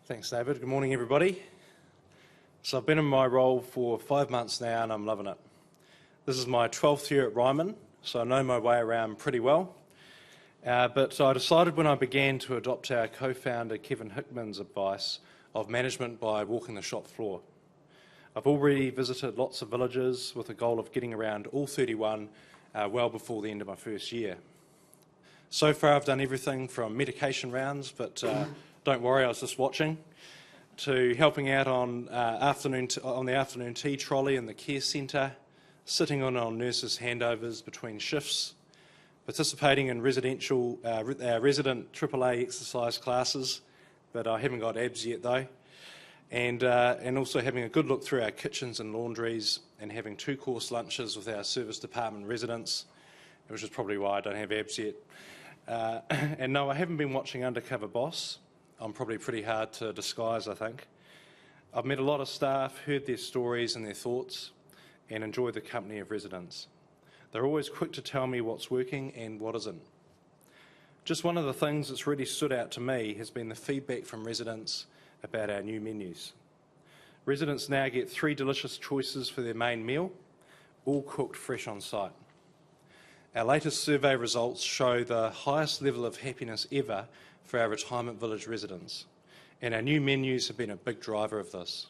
Thanks, David. Good morning, everybody. So I've been in my role for 5 months now and I'm loving it. This is my 12th year at Ryman, so I know my way around pretty well. But I decided when I began to adopt our co-founder Kevin Hickman's advice of management by walking the shop floor. I've already visited lots of villages with a goal of getting around all 31 well before the end of my first year. So far I've done everything from medication rounds, but don't worry, I was just watching, to helping out on the afternoon tea trolley in the care centre, sitting on nurses' handovers between shifts, participating in resident AAA exercise classes, but I haven't got abs yet though, and also having a good look through our kitchens and laundries and having 2-course lunches with our service department residents, which is probably why I don't have abs yet. And no, I haven't been watching Undercover Boss. I'm probably pretty hard to disguise, I think. I've met a lot of staff, heard their stories and their thoughts, and enjoyed the company of residents. They're always quick to tell me what's working and what isn't. Just one of the things that's really stood out to me has been the feedback from residents about our new menus. Residents now get 3 delicious choices for their main meal, all cooked fresh on site. Our latest survey results show the highest level of happiness ever for our retirement village residents, and our new menus have been a big driver of this.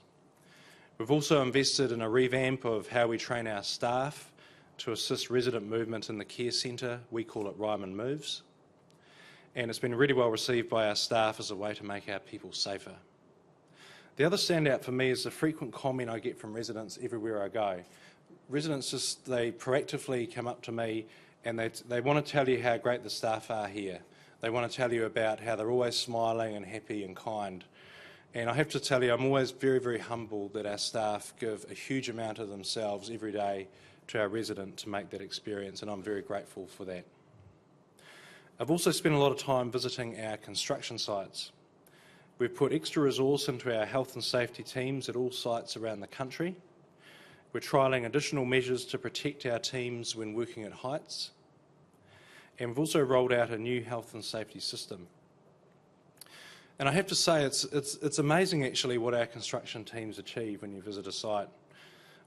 We've also invested in a revamp of how we train our staff to assist resident movement in the care centre. We call it Ryman Moves, and it's been really well received by our staff as a way to make our people safer. The other standout for me is the frequent comment I get from residents everywhere I go. Residents they proactively come up to me and they want to tell you how great the staff are here. They want to tell you about how they're always smiling and happy and kind. And I have to tell you, I'm always very, very humbled that our staff give a huge amount of themselves every day to our resident to make that experience, and I'm very grateful for that. I've also spent a lot of time visiting our construction sites. We've put extra resource into our health and safety teams at all sites around the country. We're trialling additional measures to protect our teams when working at heights. And we've also rolled out a new health and safety system. And I have to say, it's amazing actually what our construction teams achieve when you visit a site.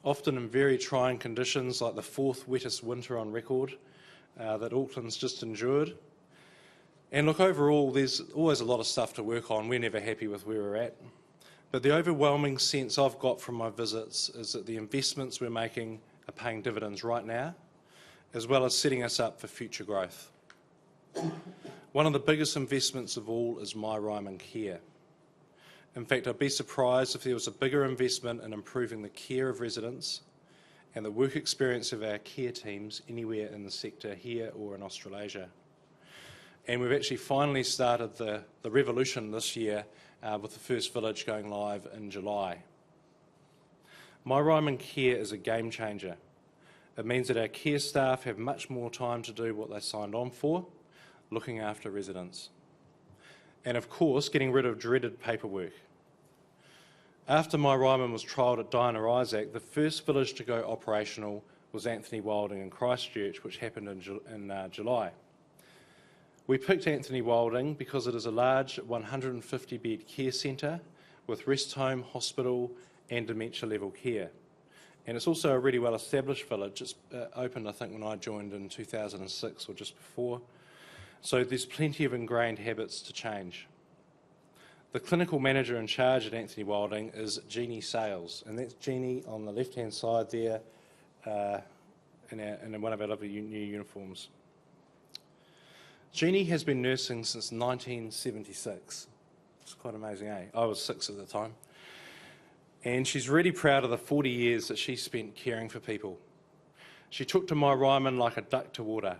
Often in very trying conditions, like the 4th wettest winter on record that Auckland's just endured. And look, overall, there's always a lot of stuff to work on. We're never happy with where we're at. But the overwhelming sense I've got from my visits is that the investments we're making are paying dividends right now, as well as setting us up for future growth. One of the biggest investments of all is My Ryman Care. In fact, I'd be surprised if there was a bigger investment in improving the care of residents and the work experience of our care teams anywhere in the sector here or in Australasia. And we've actually finally started the revolution this year with the first village going live in July. My Ryman Care is a game changer. It means that our care staff have much more time to do what they signed on for, looking after residents. And of course, getting rid of dreaded paperwork. After My Ryman was trialled at Diana Isaac, the first village to go operational was Anthony Wilding in Christchurch, which happened in July. We picked Anthony Wilding because it is a large 150-bed care centre with rest home, hospital and dementia level care. And it's also a really well-established village. It's opened, I think, when I joined in 2006 or just before. So there's plenty of ingrained habits to change. The clinical manager in charge at Anthony Wilding is Jeannie Sales, and that's Jeannie on the left-hand side there in one of our lovely new uniforms. Jeannie has been nursing since 1976. It's quite amazing, eh? I was 6 at the time. And she's really proud of the 40 years that she spent caring for people. She took to My Ryman like a duck to water.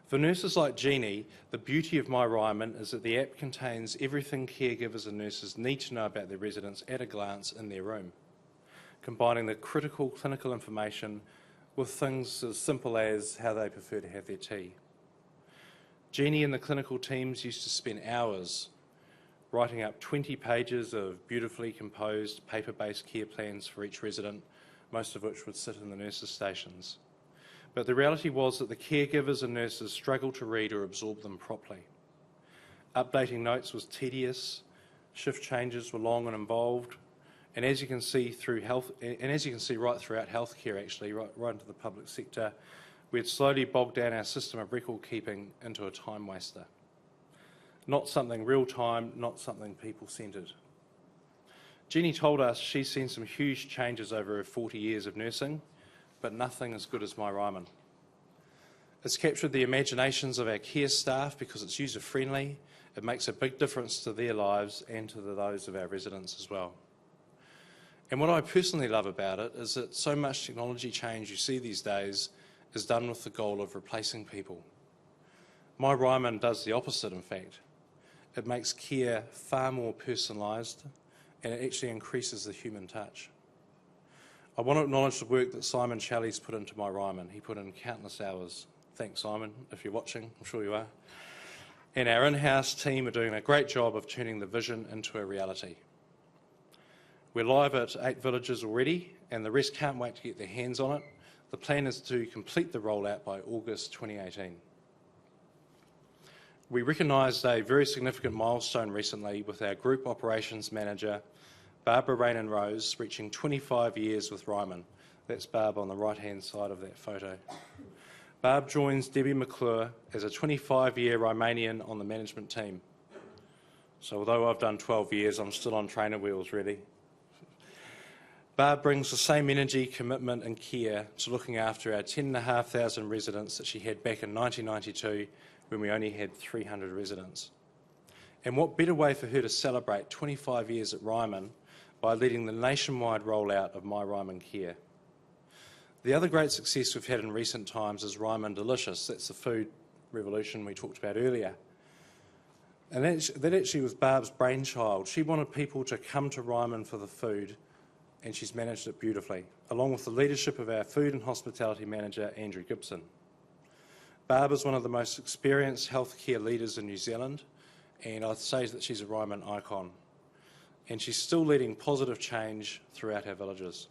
For nurses like Jeannie, the beauty of My Ryman is that the app contains everything caregivers and nurses need to know about their residents at a glance in their room, combining the critical clinical information with things as simple as how they prefer to have their tea. Jeannie and the clinical teams used to spend hours writing up 20 pages of beautifully composed paper-based care plans for each resident, most of which would sit in the nurses' stations. But the reality was that the caregivers and nurses struggled to read or absorb them properly. Updating notes was tedious, Shift changes were long and involved, and as you can see right throughout healthcare, actually, right into the public sector, we had slowly bogged down our system of record keeping into a time waster. Not something real time, not something people-centred. Jeannie told us she's seen some huge changes over her 40 years of nursing, but nothing as good as My Ryman. It's captured the imaginations of our care staff because it's user-friendly. It makes a big difference to their lives and to those of our residents as well. And what I personally love about it is that so much technology change you see these days is done with the goal of replacing people. My Ryman does the opposite, in fact. It makes care far more personalised, and it actually increases the human touch. I want to acknowledge the work that Simon Shelley's put into My Ryman. He put in countless hours. Thanks, Simon, if you're watching. I'm sure you are. And our in-house team are doing a great job of turning the vision into a reality. We're live at 8 villages already, and the rest can't wait to get their hands on it. The plan is to complete the rollout by August 2018. We recognised a very significant milestone recently with our Group Operations Manager, Barbara Rainin-Rose, reaching 25 years with Ryman. That's Barb on the right-hand side of that photo. Barb joins Debbie MacLeod as a 25-year Rymanian on the management team. So although I've done 12 years, I'm still on trainer wheels, really. Barb brings the same energy, commitment and care to looking after our 10,500 residents that she had back in 1992 when we only had 300 residents. And what better way for her to celebrate 25 years at Ryman by leading the nationwide rollout of My Ryman Care. The other great success we've had in recent times is Ryman Delicious. That's the food revolution we talked about earlier. And that actually was Barb's brainchild. She wanted people to come to Ryman for the food, and she's managed it beautifully, along with the leadership of our food and hospitality manager, Andrew Gibson. Barb is one of the most experienced healthcare leaders in New Zealand, and I'd say that she's a Ryman icon. And she's still leading positive change throughout our villages.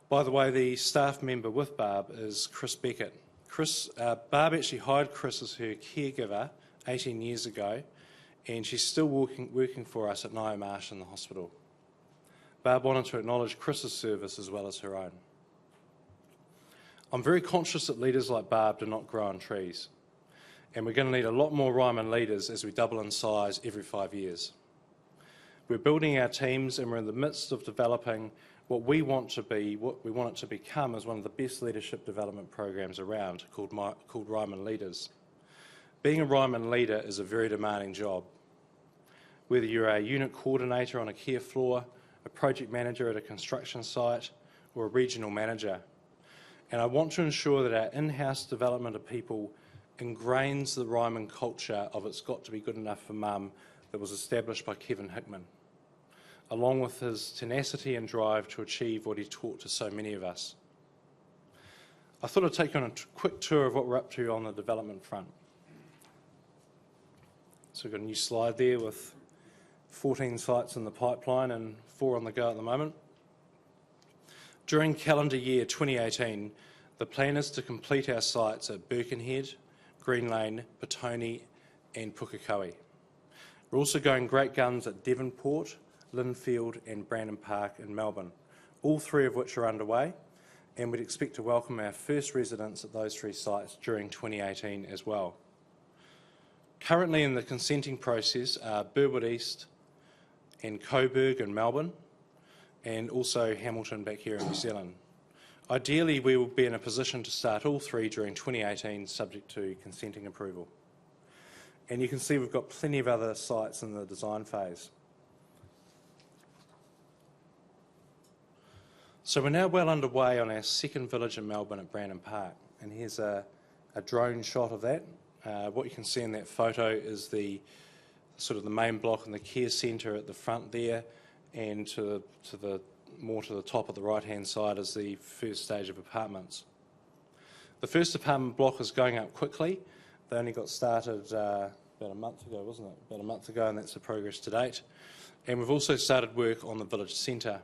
By the way, the staff member with Barb is Chris Beckett. Barb actually hired Chris as her caregiver 18 years ago, and she's still working for us at Ngaio Marsh in the hospital. Barb wanted to acknowledge Chris's service as well as her own. I'm very conscious that leaders like Barb do not grow on trees, and we're going to need a lot more Ryman leaders as we double in size every 5 years. We're building our teams, and we're in the midst of developing what we want it to become as one of the best leadership development programs around, called Ryman Leaders. Being a Ryman leader is a very demanding job. Whether you're a unit coordinator on a care floor, a project manager at a construction site, or a regional manager. And I want to ensure that our in-house development of people ingrains the Ryman culture of "it's got to be good enough for mum" that was established by Kevin Hickman, along with his tenacity and drive to achieve what he taught to so many of us. I thought I'd take you on a quick tour of what we're up to on the development front. So we've got a new slide there with 14 sites in the pipeline and 4 on the go at the moment. During calendar year 2018, the plan is to complete our sites at Birkenhead, Green Lane, Petone and Pukekohe. We're also going great guns at Devonport, Lynfield and Brandon Park in Melbourne, all 3 of which are underway, and we'd expect to welcome our first residents at those 3 sites during 2018 as well. Currently in the consenting process are Burwood East and Coburg in Melbourne, and also Hamilton back here in New Zealand. Ideally, we will be in a position to start all 3 during 2018, subject to consenting approval. And you can see we've got plenty of other sites in the design phase. So we're now well underway on our second village in Melbourne at Brandon Park, and here's a drone shot of that. What you can see in that photo is the main block and the care centre at the front there, and more to the top at the right-hand side is the first stage of apartments. The first apartment block is going up quickly. They only got started about a month ago, wasn't it? About a month ago, and that's the progress to date. And we've also started work on the village centre.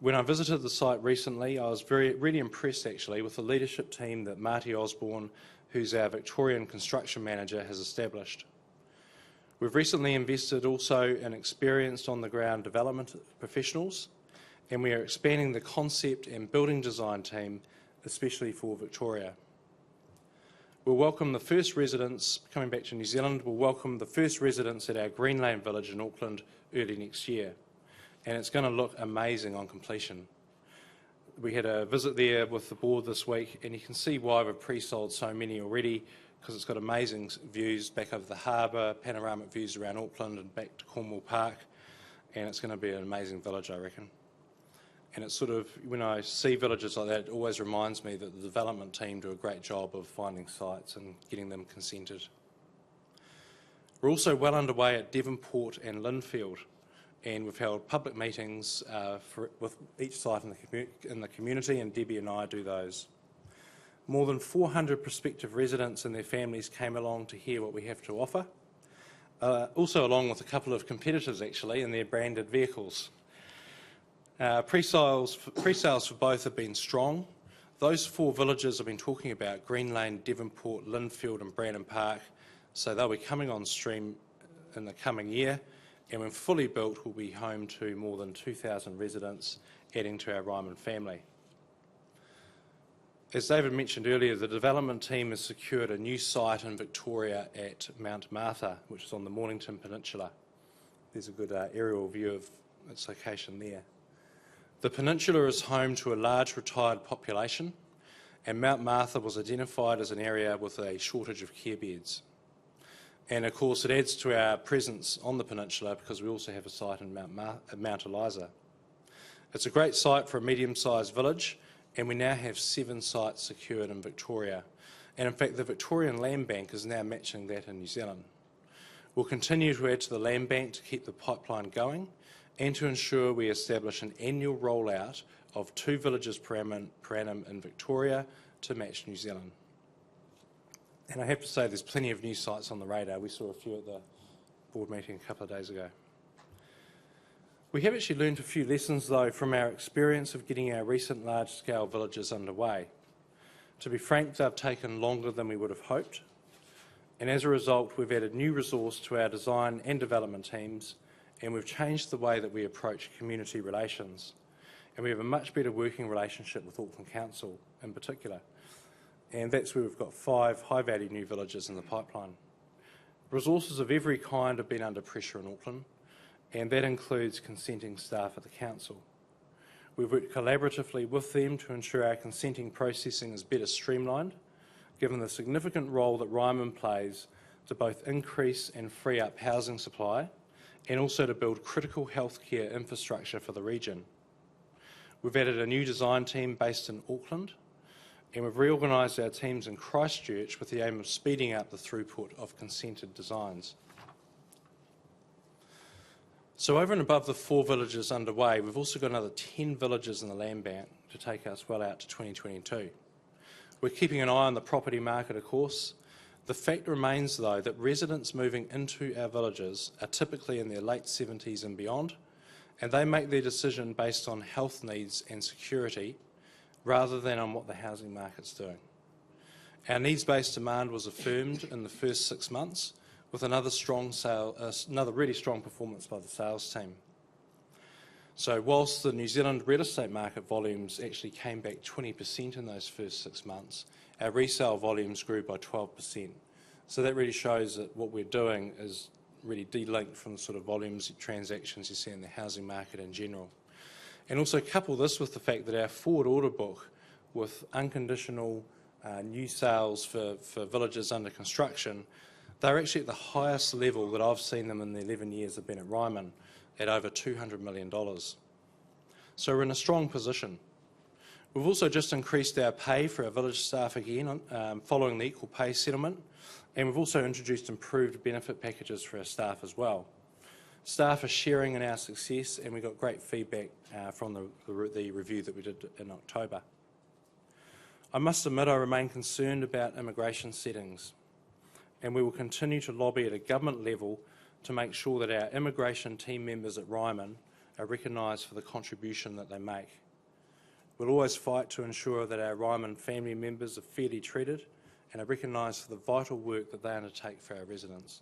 When I visited the site recently, I was really impressed actually with the leadership team that Marty Osborne, who's our Victorian construction manager, has established. We've recently invested also in experienced on-the-ground development professionals, and we are expanding the concept and building design team, especially for Victoria. We'll welcome the first residents, coming back to New Zealand, we'll welcome the first residents at our Green Lane Village in Auckland early next year, and it's going to look amazing on completion. We had a visit there with the board this week, and you can see why we've pre-sold so many already, because it's got amazing views back over the harbour, panoramic views around Auckland and back to Cornwall Park, and it's going to be an amazing village, I reckon. And it's sort of, when I see villages like that, it always reminds me that the development team do a great job of finding sites and getting them consented. We're also well underway at Devonport and Lindfield, and we've held public meetings with each site in the community, and Debbie and I do those. More than 400 prospective residents and their families came along to hear what we have to offer, also along with a couple of competitors actually in their branded vehicles. Pre-sales for both have been strong. Those 4 villages I've been talking about, Green Lane, Devonport, Lindfield and Brandon Park, so they'll be coming on stream in the coming year, and when fully built will be home to more than 2,000 residents, adding to our Ryman family. As David mentioned earlier, the development team has secured a new site in Victoria at Mount Martha, which is on the Mornington Peninsula. There's a good aerial view of its location there. The peninsula is home to a large retired population, and Mount Martha was identified as an area with a shortage of care beds. And of course it adds to our presence on the peninsula because we also have a site in Mount Eliza. It's a great site for a medium-sized village, and we now have 7 sites secured in Victoria. And in fact the Victorian Land Bank is now matching that in New Zealand. We'll continue to add to the land bank to keep the pipeline going, and to ensure we establish an annual rollout of 2 villages per annum in Victoria to match New Zealand. And I have to say there's plenty of new sites on the radar. We saw a few at the board meeting a couple of days ago. We have actually learned a few lessons though from our experience of getting our recent large-scale villages underway. To be frank, they've taken longer than we would have hoped, and as a result we've added new resource to our design and development teams, and we've changed the way that we approach community relations. And we have a much better working relationship with Auckland Council in particular. And that's where we've got 5 high-value new villages in the pipeline. Resources of every kind have been under pressure in Auckland, and that includes consenting staff at the council. We've worked collaboratively with them to ensure our consenting processing is better streamlined, given the significant role that Ryman plays to both increase and free up housing supply, and also to build critical healthcare infrastructure for the region. We've added a new design team based in Auckland, and we've reorganised our teams in Christchurch with the aim of speeding up the throughput of consented designs. So over and above the 4 villages underway, we've also got another 10 villages in the land bank to take us well out to 2022. We're keeping an eye on the property market, of course. The fact remains, though, that residents moving into our villages are typically in their late 70s and beyond, and they make their decision based on health needs and security rather than on what the housing market's doing. Our needs-based demand was affirmed in the first 6 months with another really strong performance by the sales team. So whilst the New Zealand real estate market volumes actually came back 20% in those first 6 months, our resale volumes grew by 12%. So that really shows that what we're doing is really de-linked from the sort of volumes, transactions you see in the housing market in general. And also couple this with the fact that our forward order book with unconditional new sales for villages under construction, they're actually at the highest level that I've seen them in the 11 years I've been at Ryman, at over $200 million. So we're in a strong position. We've also just increased our pay for our village staff again following the equal pay settlement, and we've also introduced improved benefit packages for our staff as well. Staff are sharing in our success, and we got great feedback from the review that we did in October. I must admit I remain concerned about immigration settings, and we will continue to lobby at a government level to make sure that our immigration team members at Ryman are recognised for the contribution that they make. We'll always fight to ensure that our Ryman family members are fairly treated and are recognised for the vital work that they undertake for our residents.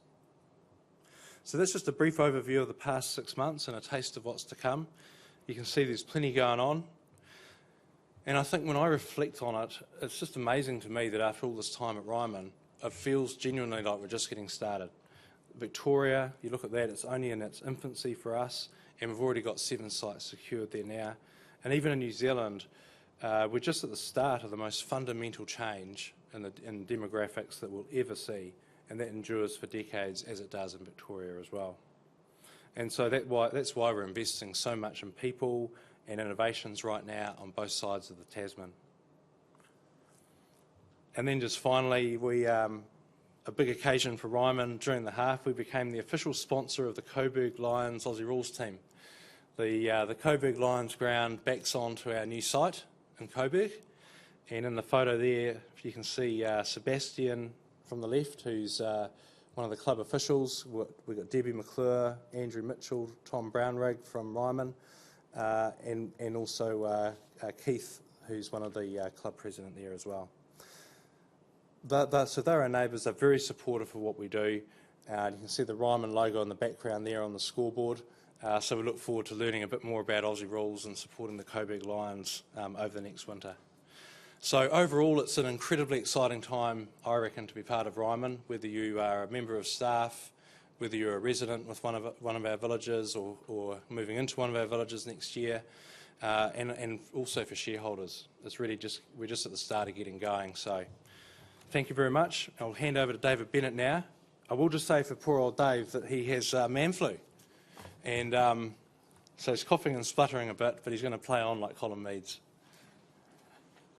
So that's just a brief overview of the past 6 months and a taste of what's to come. You can see there's plenty going on. And I think when I reflect on it, it's just amazing to me that after all this time at Ryman, it feels genuinely like we're just getting started. Victoria, you look at that, it's only in its infancy for us, and we've already got 7 sites secured there now. And even in New Zealand, we're just at the start of the most fundamental change in demographics that we'll ever see, and that endures for decades as it does in Victoria as well. And so that's why we're investing so much in people and innovations right now on both sides of the Tasman. And then just finally, a big occasion for Ryman during the half, we became the official sponsor of the Coburg Lions Aussie Rules team. The Coburg Lions ground backs onto our new site in Coburg, and in the photo there you can see Sebastian from the left, who's one of the club officials. We've got Debbie McClure, Andrew Mitchell, Tom Brownrigg from Ryman, and also Keith, who's one of the club president there as well. So they're our neighbours. They're very supportive of what we do. You can see the Ryman logo in the background there on the scoreboard. So we look forward to learning a bit more about Aussie rules and supporting the Coburg Lions over the next winter. So overall, it's an incredibly exciting time, I reckon, to be part of Ryman, whether you are a member of staff, whether you're a resident with one of our villages or moving into one of our villages next year, and also for shareholders. It's really we're just at the start of getting going. So thank you very much. I'll hand over to David Bennett now. I will just say for poor old Dave that he has man flu. And so he's coughing and spluttering a bit, but he's going to play on like Colin Meads.